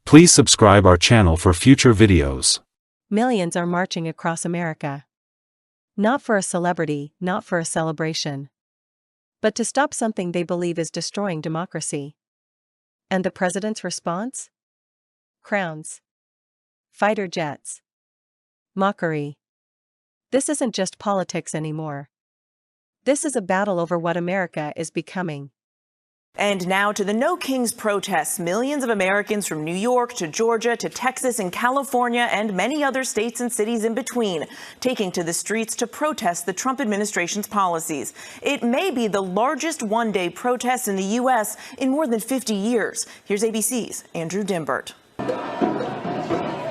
Please subscribe our channel for future videos. Millions are marching across America. Not for a celebrity, not for a celebration, but to stop something they believe is destroying democracy. And the president's response? Crowns. Fighter jets. Mockery. This isn't just politics anymore. This is a battle over what America is becoming. And now to the No Kings protests. Millions of Americans from New York to Georgia to Texas and California and many other states and cities in between taking to the streets to protest the Trump administration's policies. It may be the largest one-day protest in the U.S. in more than 50 years. Here's ABC's Andrew Dimbert.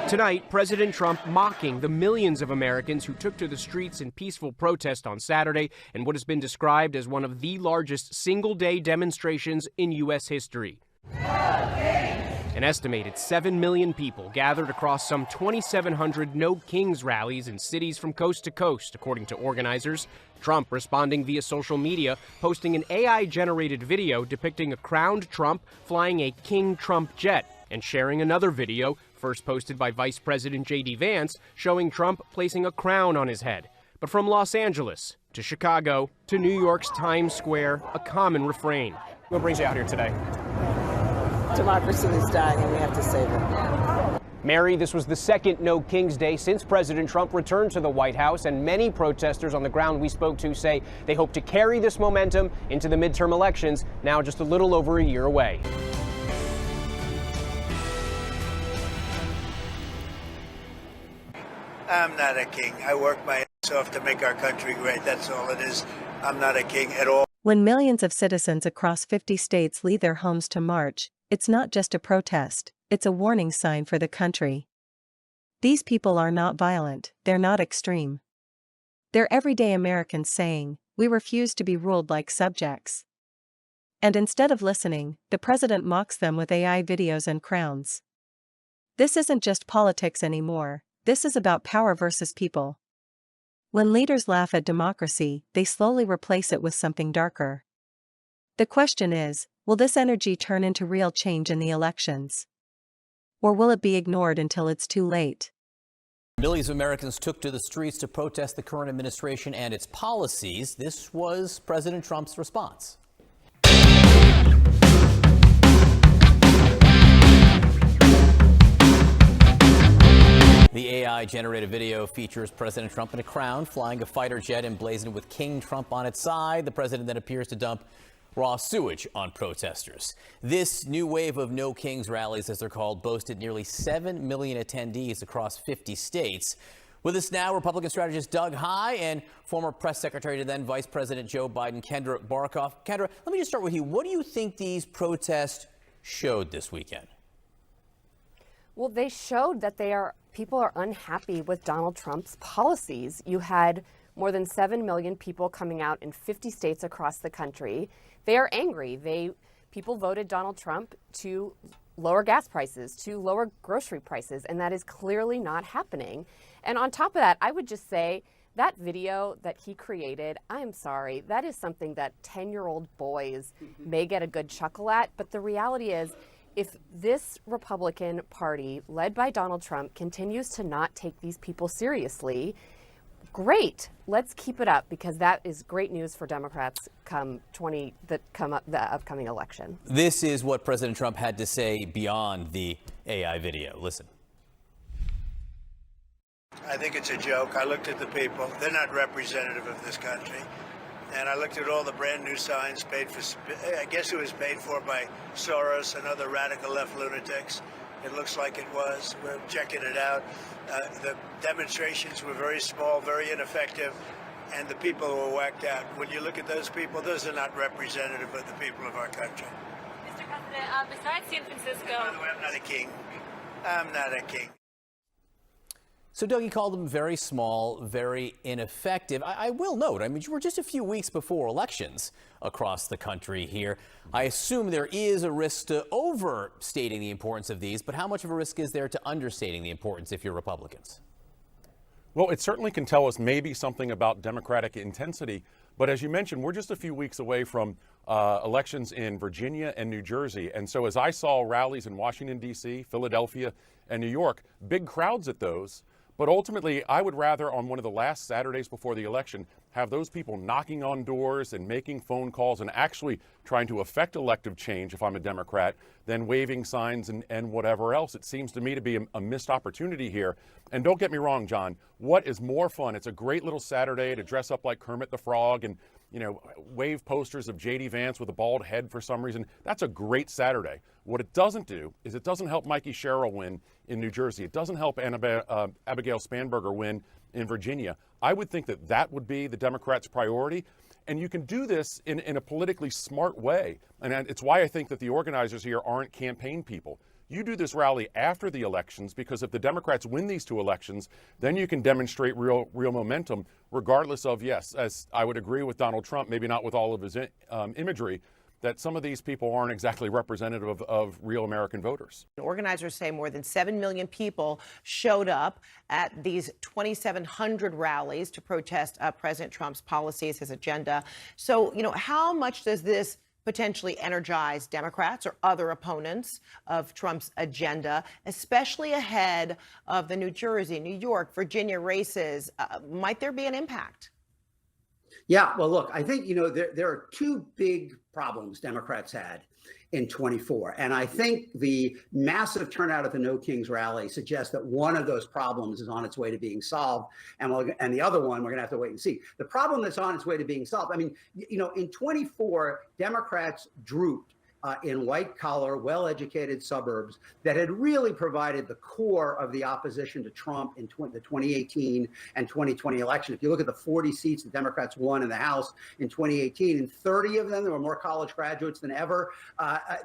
Tonight, President Trump mocking the millions of Americans who took to the streets in peaceful protest on Saturday in what has been described as one of the largest single-day demonstrations in U.S. history. An estimated 7 million people gathered across some 2,700 No Kings rallies in cities from coast to coast, according to organizers. Trump responding via social media, posting an AI-generated video depicting a crowned Trump flying a King Trump jet, and sharing another video, first posted by Vice President J.D. Vance, showing Trump placing a crown on his head. But from Los Angeles to Chicago to New York's Times Square, a common refrain. What brings you out here today? Democracy is dying and we have to save it. Mary, this was the second No Kings Day since President Trump returned to the White House, and many protesters on the ground we spoke to say they hope to carry this momentum into the midterm elections, now just a little over a year away. I'm not a king. I work my ass off to make our country great. That's all it is. I'm not a king at all. When millions of citizens across 50 states leave their homes to march, it's not just a protest, it's a warning sign for the country. These people are not violent, they're not extreme. They're everyday Americans saying, we refuse to be ruled like subjects. And instead of listening, the president mocks them with AI videos and crowns. This isn't just politics anymore. This is about power versus people. When leaders laugh at democracy, they slowly replace it with something darker. The question is, will this energy turn into real change in the elections? Or will it be ignored until it's too late? Millions of Americans took to the streets to protest the current administration and its policies. This was President Trump's response. The AI-generated video features President Trump in a crown, flying a fighter jet emblazoned with King Trump on its side. The president then appears to dump raw sewage on protesters. This new wave of No Kings rallies, as they're called, boasted nearly 7 million attendees across 50 states. With us now, Republican strategist Doug Heye and former press secretary to then Vice President Joe Biden, Kendra Barkoff. Kendra, let me just start with you. What do you think these protests showed this weekend? Well, they showed that people are unhappy with Donald Trump's policies. You had more than 7 million people coming out in 50 states across the country. They are angry. People voted Donald Trump to lower gas prices, to lower grocery prices, and that is clearly not happening. And on top of that, I would just say that video that he created, I am sorry, that is something that 10-year-old boys may get a good chuckle at, but the reality is, if this Republican Party, led by Donald Trump, continues to not take these people seriously, great. Let's keep it up, because that is great news for Democrats come the upcoming election. This is what President Trump had to say beyond the AI video. Listen. I think it's a joke. I looked at the people. They're not representative of this country. And I looked at all the brand new signs paid for, I guess it was paid for by Soros and other radical left lunatics. It looks like it was. We're checking it out. The demonstrations were very small, very ineffective, and the people were whacked out. When you look at those people, those are not representative of the people of our country. Mr. President, besides San Francisco... By the way, I'm not a king. I'm not a king. So, Doug, you called them very small, very ineffective. I will note, I mean, we're just a few weeks before elections across the country here. I assume there is a risk to overstating the importance of these, but how much of a risk is there to understating the importance if you're Republicans? Well, it certainly can tell us maybe something about Democratic intensity, But as you mentioned, we're just a few weeks away from elections in Virginia and New Jersey. And so as I saw rallies in Washington, D.C., Philadelphia, and New York, big crowds at those. But ultimately, I would rather, on one of the last Saturdays before the election, have those people knocking on doors and making phone calls and actually trying to affect elective change, if I'm a Democrat, than waving signs and whatever else. It seems to me to be a missed opportunity here. And don't get me wrong, John, what is more fun? It's a great little Saturday to dress up like Kermit the Frog and, you know, wave posters of J.D. Vance with a bald head for some reason. That's a great Saturday. What it doesn't do is it doesn't help Mikey Sherrill win in New Jersey. It doesn't help Abigail Spanberger win in Virginia. I would think that that would be the Democrats' priority. And you can do this in a politically smart way. And it's why I think that the organizers here aren't campaign people. You do this rally after the elections, because if the Democrats win these two elections, then you can demonstrate real momentum, regardless of, yes, as I would agree with Donald Trump, maybe not with all of his imagery, that some of these people aren't exactly representative of real American voters. Organizers say more than 7 million people showed up at these 2,700 rallies to protest President Trump's policies, his agenda. So, you know, how much does this potentially energize Democrats or other opponents of Trump's agenda, especially ahead of the New Jersey, New York, Virginia races? Might there be an impact? Yeah, well, look, I think, you know, there are two big problems Democrats had in 24. And I think the massive turnout at the No Kings rally suggests that one of those problems is on its way to being solved. And the other one, we're going to have to wait and see. The problem that's on its way to being solved, I mean, you know, in 24, Democrats drooped in white-collar, well-educated suburbs that had really provided the core of the opposition to Trump in the 2018 and 2020 election. If you look at the 40 seats the Democrats won in the House in 2018, in 30 of them, there were more college graduates than ever,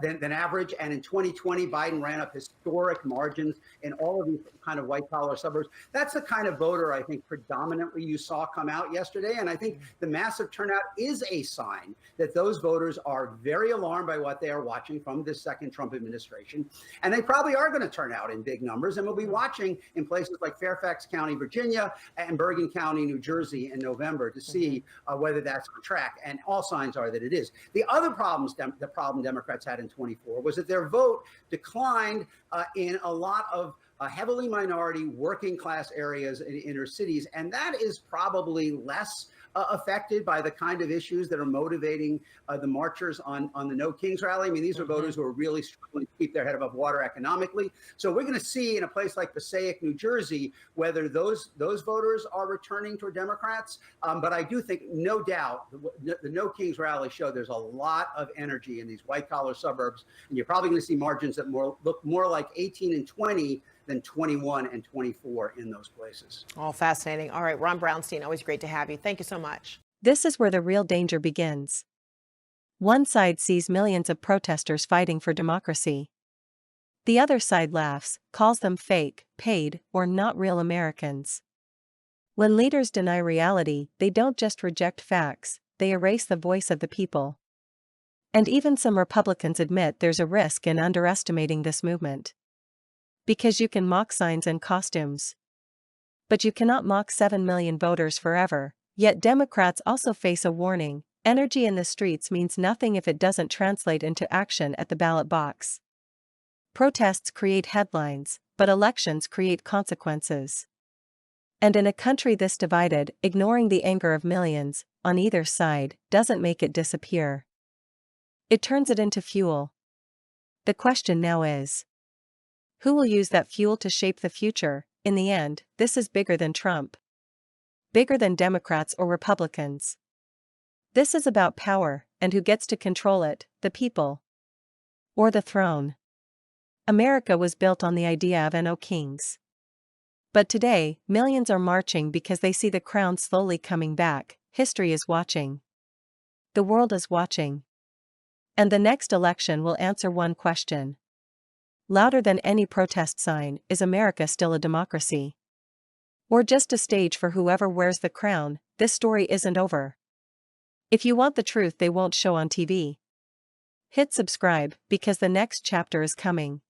than average. And in 2020, Biden ran up historic margins in all of these kind of white-collar suburbs. That's the kind of voter I think predominantly you saw come out yesterday. And I think the massive turnout is a sign that those voters are very alarmed by what they are watching from this second Trump administration. And they probably are going to turn out in big numbers. And we'll be watching in places like Fairfax County, Virginia, and Bergen County, New Jersey in November to see whether that's on track. And all signs are that it is. The other problem Democrats had in 24 was that their vote declined in a lot of heavily minority working class areas in inner cities. And that is probably less affected by the kind of issues that are motivating the marchers on the No Kings rally. I mean, these are voters who are really struggling to keep their head above water economically. So we're going to see in a place like Passaic, New Jersey, whether those voters are returning toward Democrats. But I do think, no doubt, the No Kings rally showed there's a lot of energy in these white-collar suburbs. And you're probably going to see margins that look more like 18 and 20 than 21 and 24 in those places. All fascinating. All right, Ron Brownstein, always great to have you. Thank you so much. This is where the real danger begins. One side sees millions of protesters fighting for democracy. The other side laughs, calls them fake, paid, or not real Americans. When leaders deny reality, they don't just reject facts, they erase the voice of the people. And even some Republicans admit there's a risk in underestimating this movement. Because you can mock signs and costumes. But you cannot mock 7 million voters forever. Yet Democrats also face a warning: energy in the streets means nothing if it doesn't translate into action at the ballot box. Protests create headlines, but elections create consequences. And in a country this divided, ignoring the anger of millions, on either side, doesn't make it disappear. It turns it into fuel. The question now is, who will use that fuel to shape the future? In the end, this is bigger than Trump. Bigger than Democrats or Republicans. This is about power, and who gets to control it, the people. Or the throne. America was built on the idea of no kings. But today, millions are marching because they see the crown slowly coming back. History is watching. The world is watching. And the next election will answer one question. Louder than any protest sign, is America still a democracy? Or just a stage for whoever wears the crown? This story isn't over. If you want the truth they won't show on TV, hit subscribe, because the next chapter is coming.